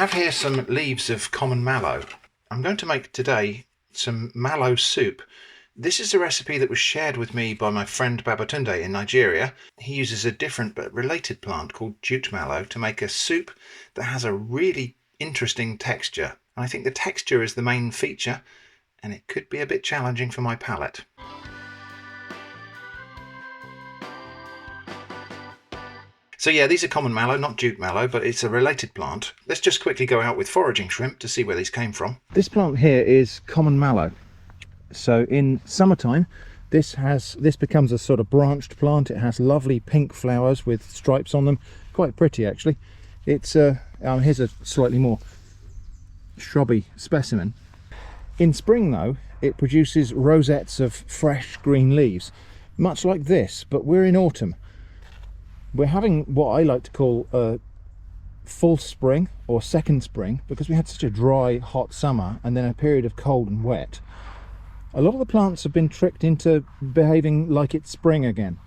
have here some leaves of common mallow. I'm going to make today some mallow soup. This is a recipe that was shared with me by my friend Babatunde in Nigeria. He uses a different but related plant called jute mallow to make a soup that has a really interesting texture. And I think the texture is the main feature, and it could be a bit challenging for my palate. So yeah, these are common mallow, not jute mallow, but it's a related plant. Let's just quickly go out with foraging shrimp to see where these came from. This plant here is common mallow. So in summertime, this becomes a sort of branched plant. It has lovely pink flowers with stripes on them, quite pretty actually. It's here's a slightly more shrubby specimen. In spring though, it produces rosettes of fresh green leaves, much like this, but we're in autumn. We're having what I like to call a false spring or second spring, because we had such a dry, hot summer and then a period of cold and wet. A lot of the plants have been tricked into behaving like it's spring again.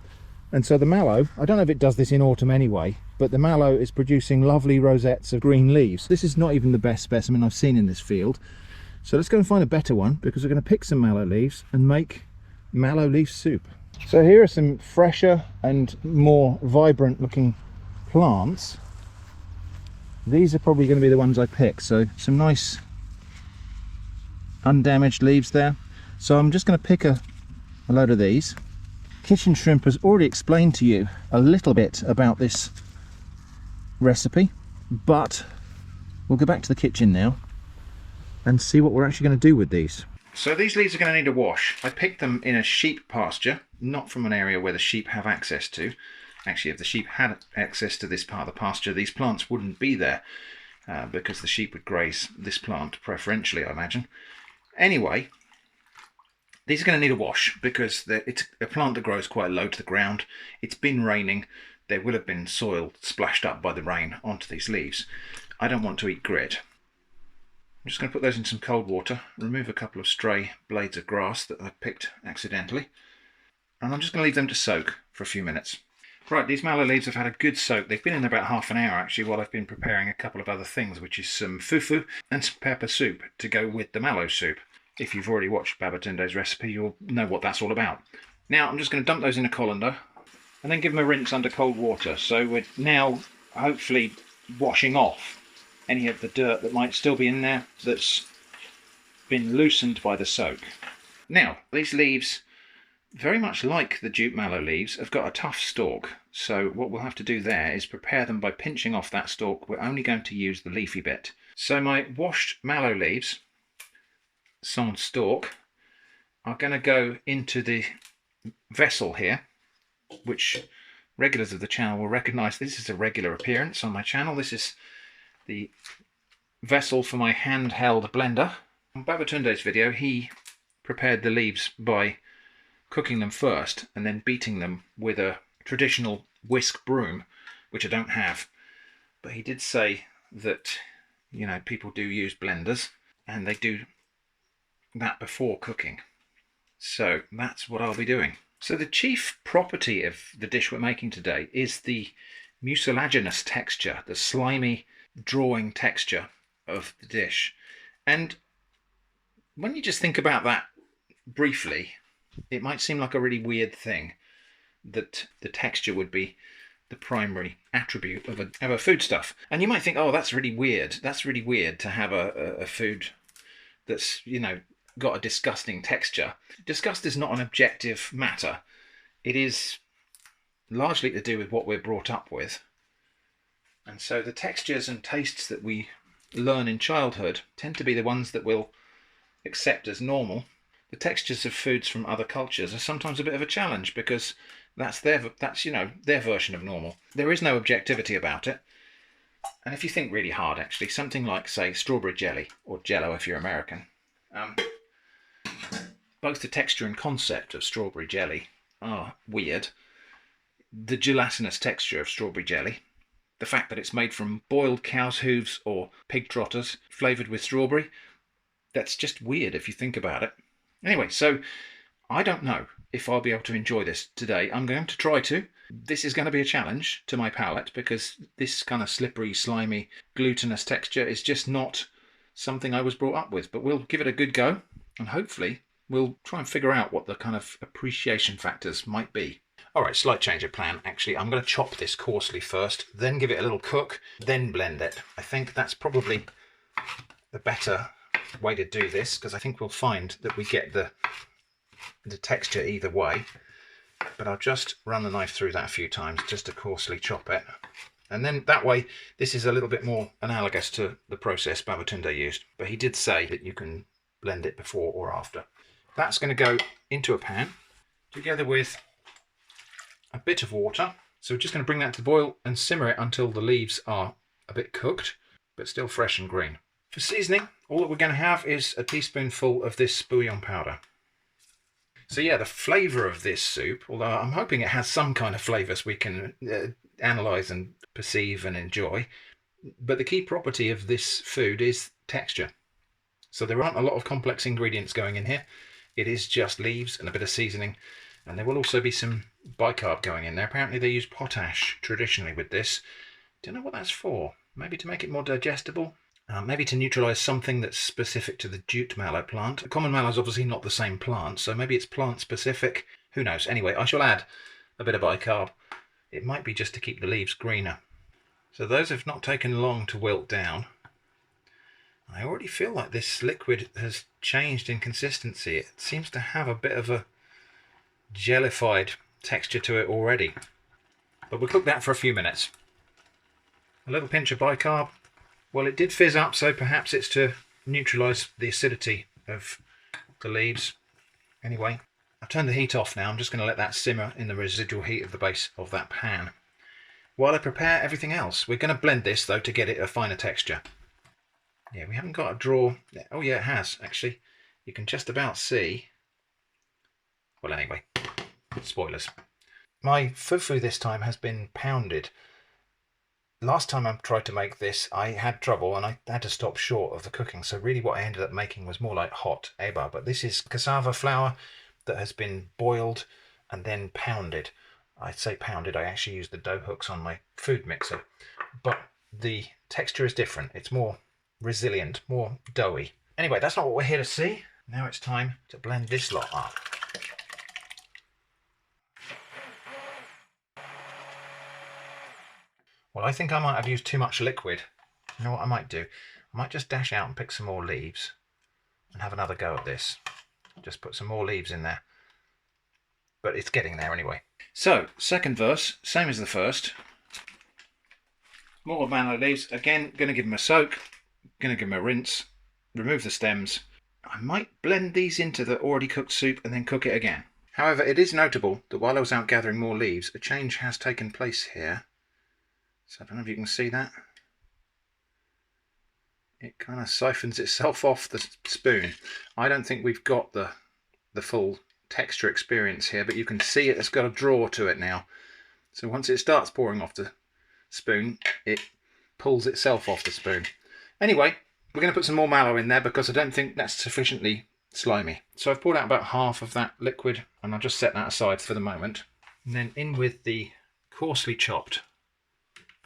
And so the mallow, I don't know if it does this in autumn anyway, but the mallow is producing lovely rosettes of green leaves. This is not even the best specimen I've seen in this field. So let's go and find a better one, because we're going to pick some mallow leaves and make mallow leaf soup. So here are some fresher and more vibrant looking plants. These are probably going to be the ones I pick. So some nice undamaged leaves there. So I'm just going to pick a load of these. Kitchen Shrimp has already explained to you a little bit about this recipe, but we'll go back to the kitchen now and see what we're actually going to do with these. So these leaves are going to need a wash. I picked them in a sheep pasture, not from an area where the sheep have access to. Actually, if the sheep had access to this part of the pasture, these plants wouldn't be there because the sheep would graze this plant preferentially, I imagine. Anyway, these are going to need a wash because it's a plant that grows quite low to the ground. It's been raining. There will have been soil splashed up by the rain onto these leaves. I don't want to eat grit. I'm just going to put those in some cold water, remove a couple of stray blades of grass that I picked accidentally, and I'm just going to leave them to soak for a few minutes. Right, these mallow leaves have had a good soak. They've been in about half an hour actually while I've been preparing a couple of other things, which is some fufu and some pepper soup to go with the mallow soup. If you've already watched Babatunde's recipe, you'll know what that's all about. Now I'm just going to dump those in a colander and then give them a rinse under cold water. So we're now hopefully washing off any of the dirt that might still be in there that's been loosened by the soak. Now, these leaves, very much like the jute mallow leaves, have got a tough stalk. So what we'll have to do there is prepare them by pinching off that stalk. We're only going to use the leafy bit. So my washed mallow leaves, sans stalk, are going to go into the vessel here, which regulars of the channel will recognise. This is a regular appearance on my channel. This is the vessel for my handheld blender. On Babatunde's video, he prepared the leaves by cooking them first and then beating them with a traditional whisk broom, which I don't have. But he did say that, you know, people do use blenders and they do that before cooking. So that's what I'll be doing. So the chief property of the dish we're making today is the mucilaginous texture, the slimy drawing texture of the dish. And when you just think about that briefly, it might seem like a really weird thing that the texture would be the primary attribute of a foodstuff. And you might think, oh, that's really weird. That's really weird to have a food that's, you know, got a disgusting texture. Disgust is not an objective matter. It is largely to do with what we're brought up with. And so the textures and tastes that we learn in childhood tend to be the ones that we'll accept as normal. The textures of foods from other cultures are sometimes a bit of a challenge because that's their version of normal. There is no objectivity about it. And if you think really hard, actually, something like, say, strawberry jelly, or Jello if you're American, both the texture and concept of strawberry jelly are weird. The gelatinous texture of strawberry jelly, the fact that it's made from boiled cow's hooves or pig trotters flavoured with strawberry, that's just weird if you think about it. Anyway, so I don't know if I'll be able to enjoy this today. I'm going to try to. This is going to be a challenge to my palate because this kind of slippery, slimy, glutinous texture is just not something I was brought up with. But we'll give it a good go, and hopefully we'll try and figure out what the kind of appreciation factors might be. All right, slight change of plan. Actually, I'm going to chop this coarsely first, then give it a little cook, then blend it. I think that's probably the better way to do this, because I think we'll find that we get the texture either way. But I'll just run the knife through that a few times just to coarsely chop it. And then that way, this is a little bit more analogous to the process Babatunde used. But he did say that you can blend it before or after. That's going to go into a pan together with a bit of water. So we're just going to bring that to the boil and simmer it until the leaves are a bit cooked, but still fresh and green. For seasoning, all that we're going to have is a teaspoonful of this bouillon powder. So yeah, the flavour of this soup, although I'm hoping it has some kind of flavours we can analyse and perceive and enjoy, but the key property of this food is texture. So there aren't a lot of complex ingredients going in here. It is just leaves and a bit of seasoning, and there will also be some bicarb going in there. Apparently they use potash traditionally with this. Don't know what that's for. Maybe to make it more digestible. Maybe to neutralise something that's specific to the jute mallow plant. The common mallow is obviously not the same plant, so maybe it's plant specific. Who knows? Anyway, I shall add a bit of bicarb. It might be just to keep the leaves greener. So those have not taken long to wilt down. I already feel like this liquid has changed in consistency. It seems to have a bit of a jellified texture to it already. But we'll cook that for a few minutes. A little pinch of bicarb. Well, it did fizz up, so perhaps it's to neutralise the acidity of the leaves. Anyway, I've turned the heat off now. I'm just going to let that simmer in the residual heat of the base of that pan. While I prepare everything else, we're going to blend this, though, to get it a finer texture. Yeah, we haven't got a draw. Oh, yeah, it has, actually. You can just about see. Well, anyway, spoilers. My fufu this time has been pounded. Last time I tried to make this, I had trouble and I had to stop short of the cooking. So really what I ended up making was more like hot eba. But this is cassava flour that has been boiled and then pounded. I say pounded, I actually use the dough hooks on my food mixer. But the texture is different. It's more resilient, more doughy. Anyway, that's not what we're here to see. Now it's time to blend this lot up. Well, I think I might have used too much liquid. You know what I might do? I might just dash out and pick some more leaves and have another go at this. Just put some more leaves in there. But it's getting there anyway. So, second verse, same as the first. More mallow leaves. Again, going to give them a soak. Going to give them a rinse. Remove the stems. I might blend these into the already cooked soup and then cook it again. However, it is notable that while I was out gathering more leaves, a change has taken place here. So I don't know if you can see that. It kind of siphons itself off the spoon. I don't think we've got the full texture experience here, but you can see it's got a draw to it now. So once it starts pouring off the spoon, it pulls itself off the spoon. Anyway, we're going to put some more mallow in there because I don't think that's sufficiently slimy. So I've poured out about half of that liquid and I'll just set that aside for the moment. And then in with the coarsely chopped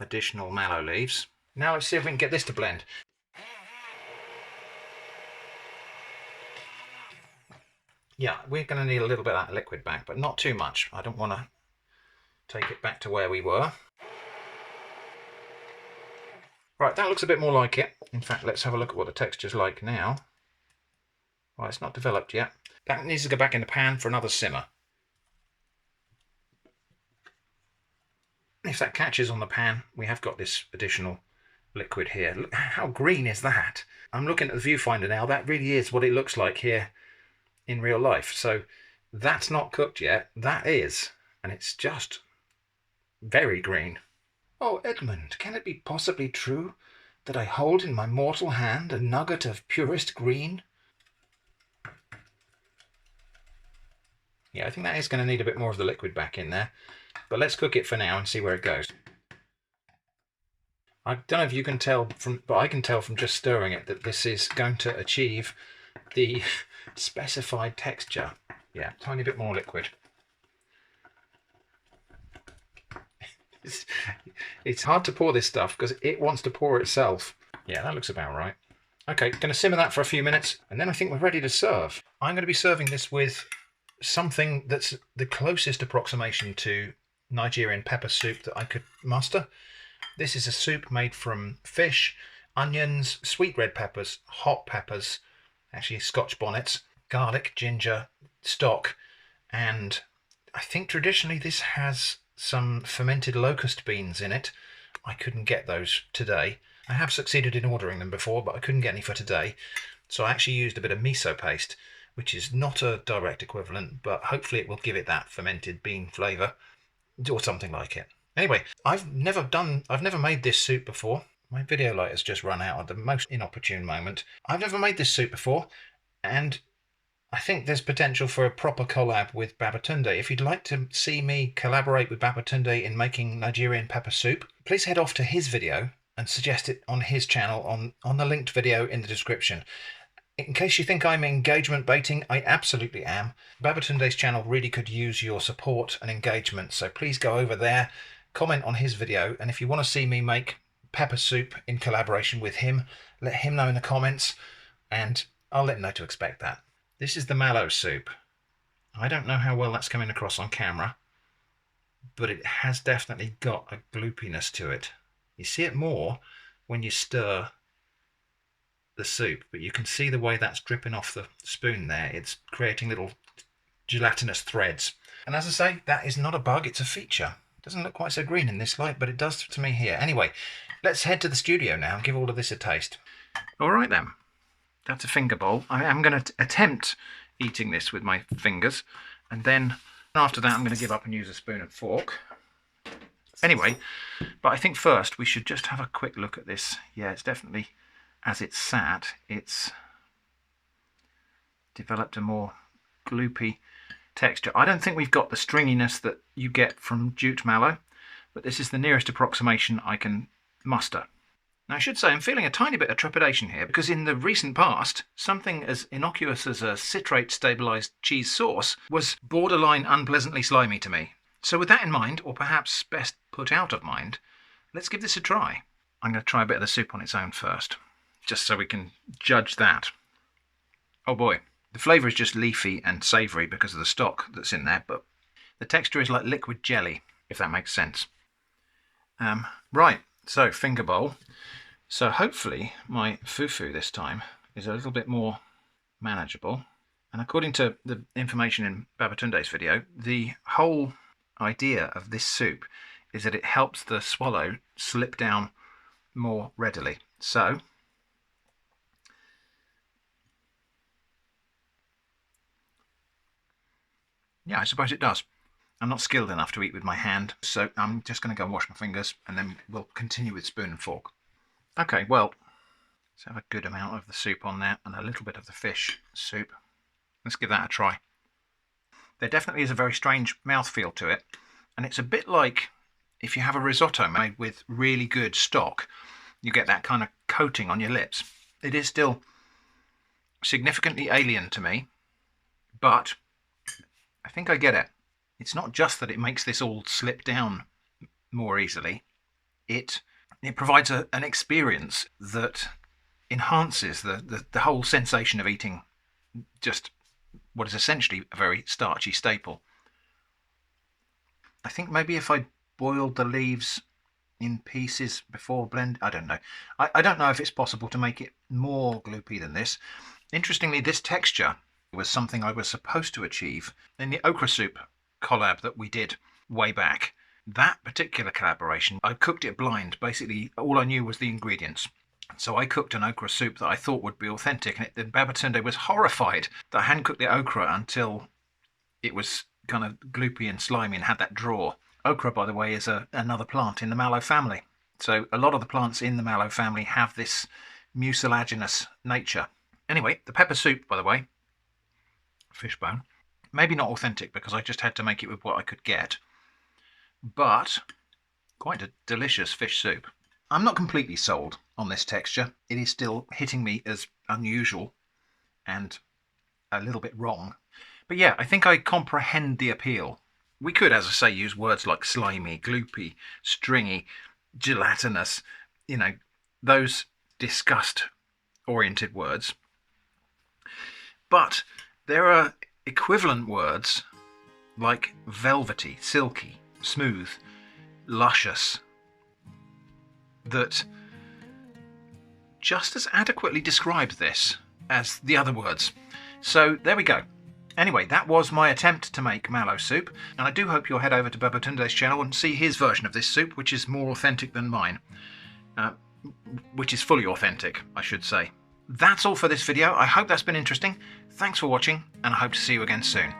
additional mallow leaves. Now let's see if we can get this to blend. Yeah, we're going to need a little bit of that liquid back, but not too much. I don't want to take it back to where we were. Right, that looks a bit more like it. In fact, let's have a look at what the texture's like now. Well, it's not developed yet. That needs to go back in the pan for another simmer. If that catches on the pan, we have got this additional liquid here. Look, how green is that? I'm looking at the viewfinder now. That really is what it looks like here in real life. So that's not cooked yet. That is. And it's just very green. Oh, Edmund, can it be possibly true that I hold in my mortal hand a nugget of purest green? Yeah, I think that is going to need a bit more of the liquid back in there. But let's cook it for now and see where it goes. I don't know if you can tell from, but I can tell from just stirring it that this is going to achieve the specified texture. Yeah, tiny bit more liquid. It's hard to pour this stuff because it wants to pour itself. Yeah, that looks about right. Okay, going to simmer that for a few minutes, and then I think we're ready to serve. I'm going to be serving this with something that's the closest approximation to Nigerian pepper soup that I could muster. This is a soup made from fish, onions, sweet red peppers, hot peppers, actually Scotch bonnets, garlic, ginger, stock, and I think traditionally this has some fermented locust beans in it. I couldn't get those today. I have succeeded in ordering them before, but I couldn't get any for today. So I actually used a bit of miso paste, which is not a direct equivalent, but hopefully it will give it that fermented bean flavour, or something like it. Anyway, I've never made this soup before. My video light has just run out at the most inopportune moment. I've never made this soup before, and I think there's potential for a proper collab with Babatunde. If you'd like to see me collaborate with Babatunde in making Nigerian pepper soup, please head off to his video and suggest it on his channel on the linked video in the description. In case you think I'm engagement baiting, I absolutely am. Babatunde's channel really could use your support and engagement, so please go over there, comment on his video, and if you want to see me make pepper soup in collaboration with him, let him know in the comments, and I'll let him know to expect that. This is the mallow soup. I don't know how well that's coming across on camera, but it has definitely got a gloopiness to it. You see it more when you stir the soup, but you can see the way that's dripping off the spoon there. It's creating little gelatinous threads. And as I say, that is not a bug, it's a feature. It doesn't look quite so green in this light, but it does to me here. Anyway, let's head to the studio now and give all of this a taste. All right then. That's a finger bowl. I am going to attempt eating this with my fingers, and then after that I'm going to give up and use a spoon and fork. Anyway, but I think first we should just have a quick look at this. Yeah, it's definitely, as it's sat, it's developed a more gloopy texture. I don't think we've got the stringiness that you get from jute mallow, but this is the nearest approximation I can muster. Now, I should say I'm feeling a tiny bit of trepidation here because in the recent past, something as innocuous as a citrate-stabilised cheese sauce was borderline unpleasantly slimy to me. So with that in mind, or perhaps best put out of mind, let's give this a try. I'm going to try a bit of the soup on its own first, just so we can judge that. Oh boy, the flavour is just leafy and savoury because of the stock that's in there, but the texture is like liquid jelly, if that makes sense. Right, so finger bowl. So hopefully my fufu this time is a little bit more manageable. And according to the information in Babatunde's video, the whole idea of this soup is that it helps the swallow slip down more readily. So yeah, I suppose it does. I'm not skilled enough to eat with my hand, so I'm just going to go and wash my fingers and then we'll continue with spoon and fork. Okay, well, let's have a good amount of the soup on there and a little bit of the fish soup. Let's give that a try. There definitely is a very strange mouthfeel to it, and it's a bit like if you have a risotto made with really good stock, you get that kind of coating on your lips. It is still significantly alien to me, but I think I get it. It's not just that it makes this all slip down more easily. It provides an experience that enhances the whole sensation of eating just what is essentially a very starchy staple. I think maybe if I boiled the leaves in pieces before blend, I don't know. I don't know if it's possible to make it more gloopy than this. Interestingly, this texture was something I was supposed to achieve in the okra soup collab that we did way back. That particular collaboration, I cooked it blind. Basically, all I knew was the ingredients. So I cooked an okra soup that I thought would be authentic, and Babatunde was horrified that I hadn't cooked the okra until it was kind of gloopy and slimy and had that draw. Okra, by the way, is another plant in the mallow family. So a lot of the plants in the mallow family have this mucilaginous nature. Anyway, the pepper soup, by the way, fishbone, maybe not authentic because I just had to make it with what I could get, but quite a delicious fish soup. I'm not completely sold on this texture. It is still hitting me as unusual and a little bit wrong. But yeah, I think I comprehend the appeal We could, as I say, use words like slimy, gloopy, stringy, gelatinous, you know, those disgust-oriented words. But there are equivalent words like velvety, silky, smooth, luscious, that just as adequately describe this as the other words. So there we go. Anyway, that was my attempt to make mallow soup, and I do hope you'll head over to Babatunde's channel and see his version of this soup, which is more authentic than mine. Which is fully authentic, I should say. That's all for this video. I hope that's been interesting. Thanks for watching, and I hope to see you again soon.